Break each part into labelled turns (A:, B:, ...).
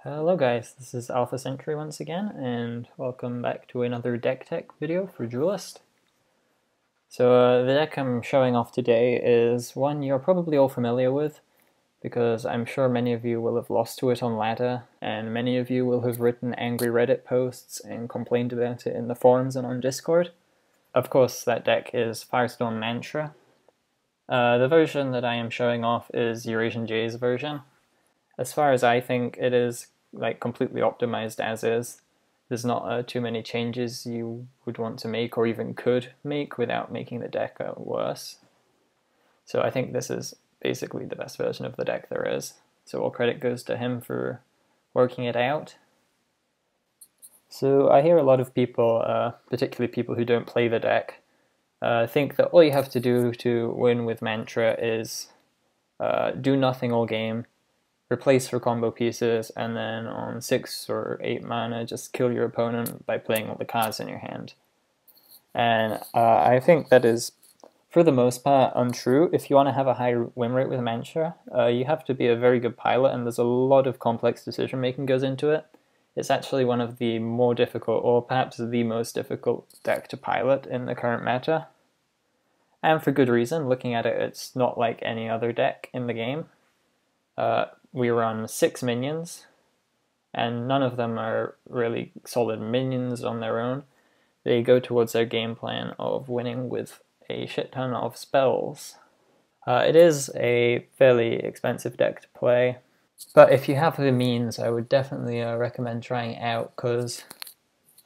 A: Hello guys, this is Alpha Sentry once again, and welcome back to another deck tech video for Duelyst. So the deck I'm showing off today is one you're probably all familiar with, because I'm sure many of you will have lost to it on ladder, and many of you will have written angry Reddit posts and complained about it in the forums and on Discord. Of course, that deck is Firestorm Mantra. The version that I am showing off is EurasianJay's version. As far as I think, it is completely optimized as is. There's not too many changes you would want to make or even could make without making the deck worse. So I think this is basically the best version of the deck there is. So all credit goes to him for working it out. So I hear a lot of people, particularly people who don't play the deck, think that all you have to do to win with Mantra is do nothing all game, replace for combo pieces, and then on 6 or 8 mana just kill your opponent by playing all the cards in your hand. And I think that is, for the most part, untrue. If you want to have a high win rate with Mantra, you have to be a very good pilot, and there's a lot of complex decision making goes into it. It's actually one of the more difficult, or perhaps the most difficult deck to pilot in the current meta. And for good reason. Looking at it, it's not like any other deck in the game. We run 6 minions, and none of them are really solid minions on their own. They go towards their game plan of winning with a shit ton of spells. It is a fairly expensive deck to play, but if you have the means, I would definitely recommend trying it out, because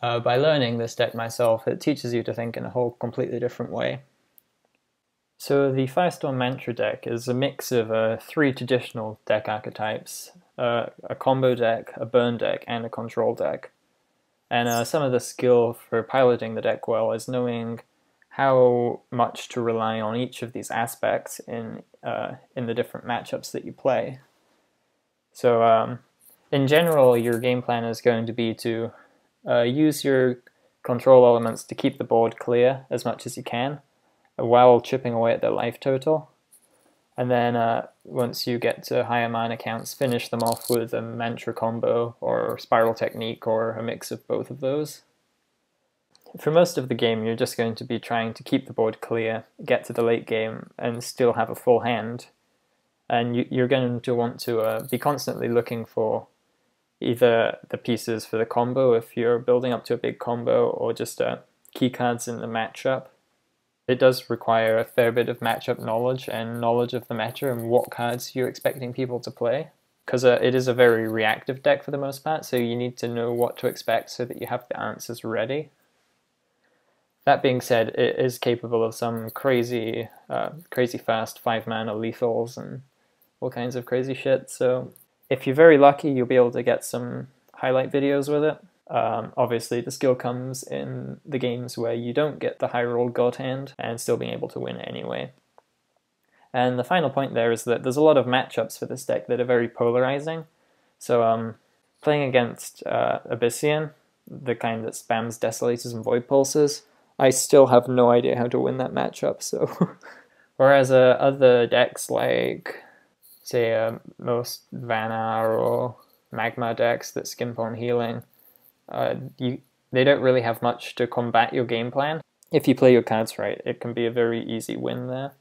A: by learning this deck myself, it teaches you to think in a whole completely different way. So the Firestorm Mantra deck is a mix of 3 traditional deck archetypes, a combo deck, a burn deck, and a control deck. And some of the skill for piloting the deck well is knowing how much to rely on each of these aspects in the different matchups that you play. So in general, your game plan is going to be to use your control elements to keep the board clear as much as you can, while chipping away at their life total. And then once you get to higher mana counts, finish them off with a Mantra combo or Spiral Technique or a mix of both of those. For most of the game, you're just going to be trying to keep the board clear, get to the late game, and still have a full hand. And you're going to want to be constantly looking for either the pieces for the combo if you're building up to a big combo, or just key cards in the matchup. It does require a fair bit of matchup knowledge and knowledge of the meta and what cards you're expecting people to play, because it is a very reactive deck for the most part, so you need to know what to expect so that you have the answers ready. That being said, it is capable of some crazy fast 5-mana lethals and all kinds of crazy shit, so if you're very lucky, you'll be able to get some highlight videos with it. Obviously, the skill comes in the games where you don't get the high rolled God Hand and still being able to win anyway. And the final point there is that there's a lot of matchups for this deck that are very polarizing. So playing against Abyssian, the kind that spams Desolators and Void Pulses, I still have no idea how to win that matchup. So whereas other decks like, say, most Vanar or Magma decks that skimp on healing, they don't really have much to combat your game plan. If you play your cards right, it can be a very easy win there.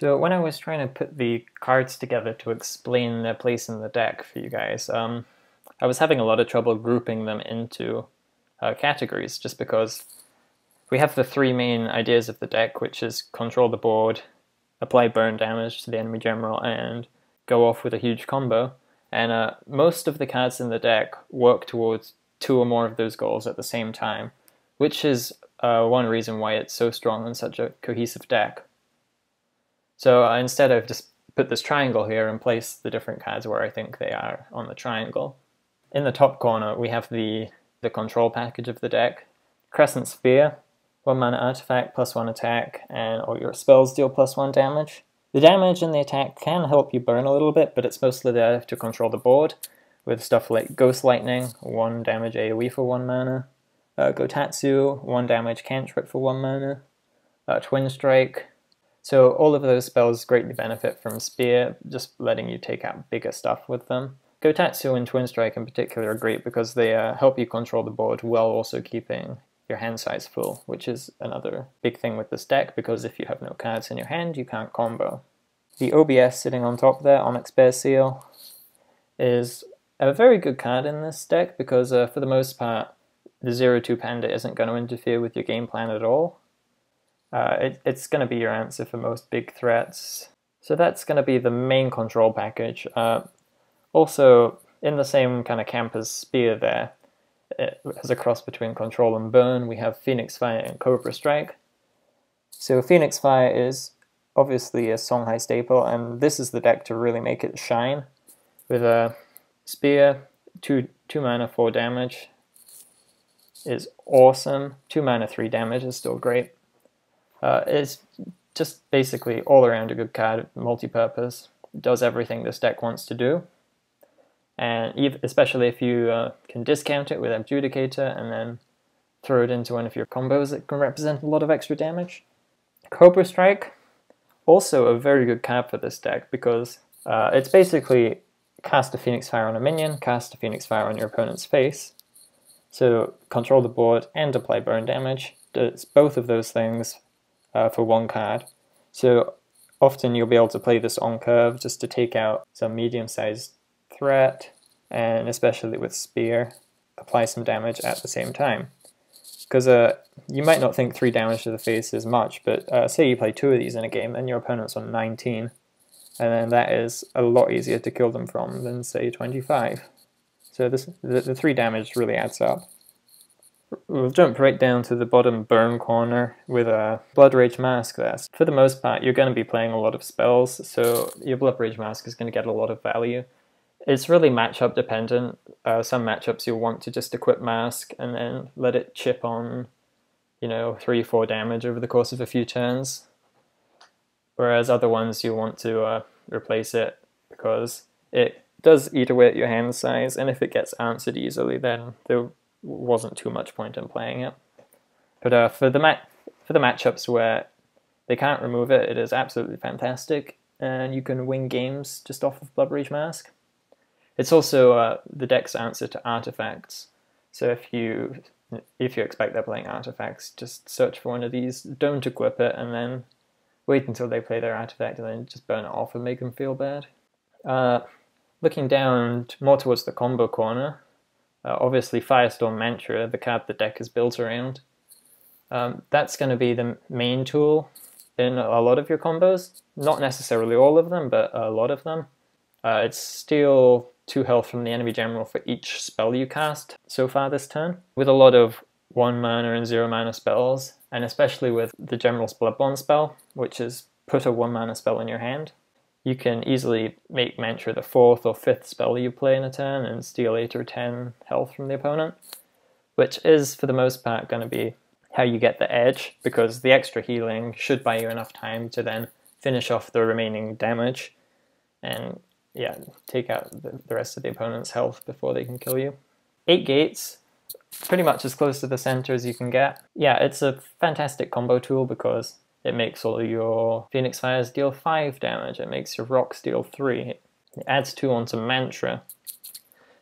A: So when I was trying to put the cards together to explain their place in the deck for you guys, I was having a lot of trouble grouping them into categories, just because we have the 3 main ideas of the deck, which is control the board, apply burn damage to the enemy general, and go off with a huge combo. And most of the cards in the deck work towards 2 or more of those goals at the same time, which is one reason why it's so strong and such a cohesive deck. So instead, I've just put this triangle here and placed the different cards where I think they are on the triangle. In the top corner, we have the control package of the deck. Crescent Sphere, 1 mana artifact, +1 attack, and all your spells deal +1 damage. The damage and the attack can help you burn a little bit, but it's mostly there to control the board, with stuff like Ghost Lightning, 1 damage AoE for 1 mana, Gotatsu, 1 damage cantrip for 1 mana, Twin Strike. So all of those spells greatly benefit from Spear, just letting you take out bigger stuff with them. Gotatsu and Twin Strike in particular are great because they help you control the board while also keeping your hand size full, which is another big thing with this deck, because if you have no cards in your hand, you can't combo. The OBS sitting on top there, Onyx Bear Seal, is a very good card in this deck because for the most part, the 0-2 Panda isn't going to interfere with your game plan at all. It's going to be your answer for most big threats. So that's going to be the main control package. Also, in the same kind of camp as Spear there, as a cross between Control and Burn, we have Phoenix Fire and Cobra Strike. So Phoenix Fire is obviously a Songhai staple, and this is the deck to really make it shine. With a Spear, 2 mana, 4 damage is awesome. 2 mana, 3 damage is still great. It's just basically all around a good card, multi-purpose. It does everything this deck wants to do. And especially if you can discount it with Adjudicator and then throw it into one of your combos that can represent a lot of extra damage. Cobra Strike, also a very good card for this deck because it's basically cast a Phoenix Fire on a minion, cast a Phoenix Fire on your opponent's face. So control the board and apply burn damage. Does both of those things for one card. So often you'll be able to play this on curve just to take out some medium-sized threat, and especially with Spear, apply some damage at the same time. Because you might not think 3 damage to the face is much, but say you play 2 of these in a game and your opponent's on 19, and then that is a lot easier to kill them from than say 25. So the 3 damage really adds up. We'll jump right down to the bottom burn corner with a Blood Rage Mask there. For the most part, you're going to be playing a lot of spells, so your Blood Rage Mask is going to get a lot of value. It's really matchup dependent. Some matchups you'll want to just equip Mask and then let it chip on, 3-4 damage over the course of a few turns. Whereas other ones you want to replace it because it does eat away at your hand size, and if it gets answered easily, then there wasn't too much point in playing it. But for the matchups where they can't remove it, it is absolutely fantastic, and you can win games just off of Blood Rage Mask. It's also the deck's answer to artifacts. So if you expect they're playing artifacts, just search for one of these, don't equip it, and then wait until they play their artifact, and then just burn it off and make them feel bad. Looking down more towards the combo corner, obviously Firestorm Mantra, the card the deck is built around. That's going to be the main tool in a lot of your combos. Not necessarily all of them, but a lot of them. It's steal 2 health from the enemy general for each spell you cast so far this turn. With a lot of 1 mana and 0 mana spells, and especially with the General's Bloodborne spell, which is put a 1 mana spell in your hand, you can easily make Mantra the 4th or 5th spell you play in a turn and steal 8 or 10 health from the opponent, which is for the most part going to be how you get the edge, because the extra healing should buy you enough time to then finish off the remaining damage and take out the rest of the opponent's health before they can kill you. 8 gates, pretty much as close to the center as you can get. Yeah, it's a fantastic combo tool because it makes all your Phoenix Fires deal 5 damage, it makes your Rocks deal 3, it adds 2 onto Mantra.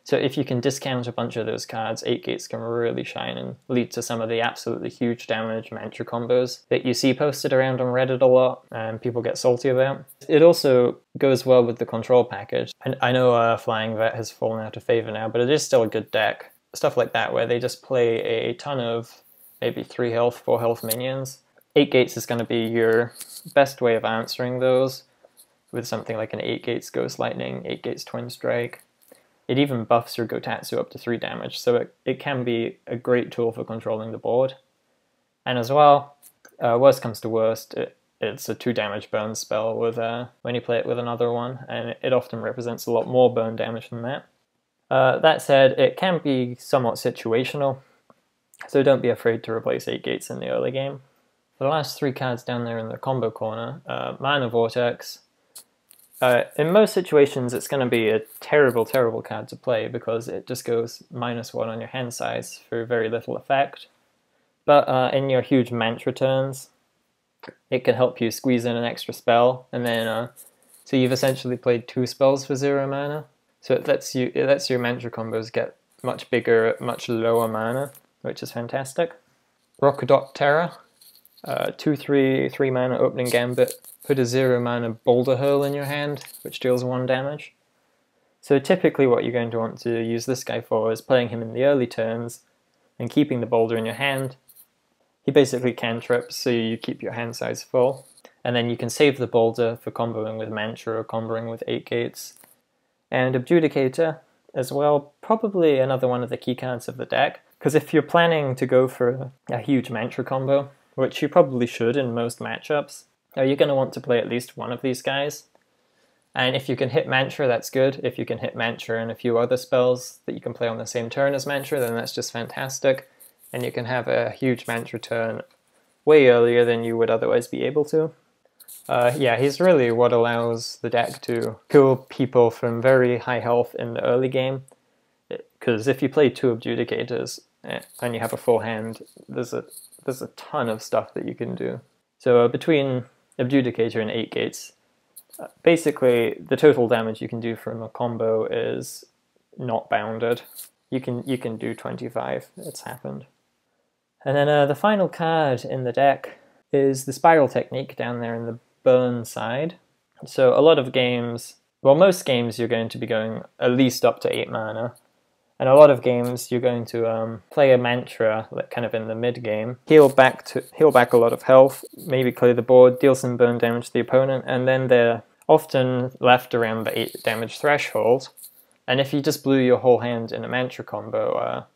A: So if you can discount a bunch of those cards, 8 gates can really shine and lead to some of the absolutely huge damage Mantra combos that you see posted around on Reddit a lot and people get salty about. It also goes well with the control package. And I know Flying Vet has fallen out of favor now, but it is still a good deck. Stuff like that where they just play a ton of maybe 3 health, 4 health minions. 8 gates is going to be your best way of answering those with something like an 8 gates Ghost Lightning, 8 gates Twin Strike. It even buffs your Gotatsu up to 3 damage, so it can be a great tool for controlling the board. And as well, worst comes to worst, it's a 2 damage burn spell with when you play it with another one, and it often represents a lot more burn damage than that. That said, it can be somewhat situational, so don't be afraid to replace 8 gates in the early game. The last 3 cards down there in the combo corner, Mana Vortex. In most situations, it's going to be a terrible, terrible card to play because it just goes -1 on your hand size for very little effect. But in your huge Mantra turns, it can help you squeeze in an extra spell, and then so you've essentially played 2 spells for 0 mana. So it lets your mantra combos get much bigger at much lower mana, which is fantastic. Rockadoptera, 2/3 3-mana opening gambit. Put a 0-mana Boulder Hurl in your hand, which deals 1 damage. So typically what you're going to want to use this guy for is playing him in the early turns and keeping the boulder in your hand. He basically cantrips, so you keep your hand size full. And then you can save the boulder for comboing with Mantra or comboing with 8 gates. And Adjudicator as well, probably another one of the key cards of the deck. Because if you're planning to go for a huge Mantra combo, which you probably should in most matchups, you're going to want to play at least one of these guys. And if you can hit Mantra, that's good. If you can hit Mantra and a few other spells that you can play on the same turn as Mantra, then that's just fantastic. And you can have a huge Mantra turn way earlier than you would otherwise be able to. Yeah, he's really what allows the deck to kill people from very high health in the early game. Because if you play 2 Adjudicators and you have a full hand, there's a ton of stuff that you can do. So between Adjudicator and 8 gates, basically the total damage you can do from a combo is not bounded. You can do 25, it's happened. And then the final card in the deck is the Spiral Technique down there in the burn side. So a lot of games, well, most games you're going to be going at least up to 8 mana. And a lot of games you're going to play a Mantra, like kind of in the mid game, heal back a lot of health, maybe clear the board, deal some burn damage to the opponent, and then they're often left around the 8 damage threshold. And if you just blew your whole hand in a Mantra combo,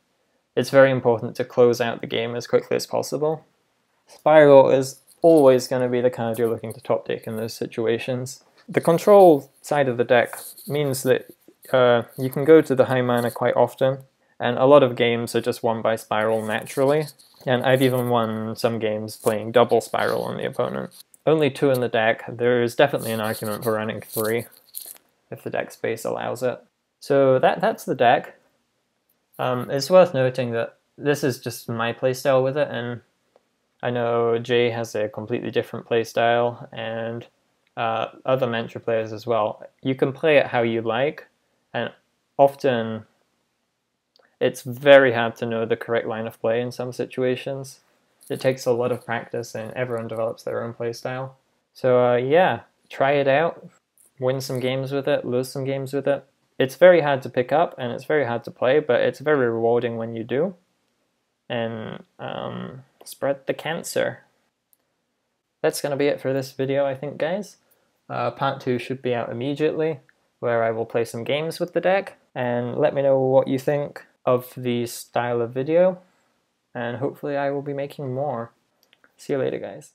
A: it's very important to close out the game as quickly as possible. Spiral is always going to be the card you're looking to top deck in those situations. The control side of the deck means that you can go to the high mana quite often, and a lot of games are just won by Spiral naturally, and I've even won some games playing double Spiral on the opponent. Only 2 in the deck. There is definitely an argument for running 3, if the deck space allows it. So that's the deck. It's worth noting that this is just my playstyle with it, and I know Jay has a completely different playstyle, and other Mantra players as well. You can play it how you like, and often it's very hard to know the correct line of play in some situations. It takes a lot of practice, and everyone develops their own playstyle. So yeah, try it out, win some games with it, lose some games with it. It's very hard to pick up, and it's very hard to play, but it's very rewarding when you do. And spread the cancer. That's going to be it for this video, I think, guys. Part 2 should be out immediately, where I will play some games with the deck, and let me know what you think of the style of video, and hopefully I will be making more. See you later, guys.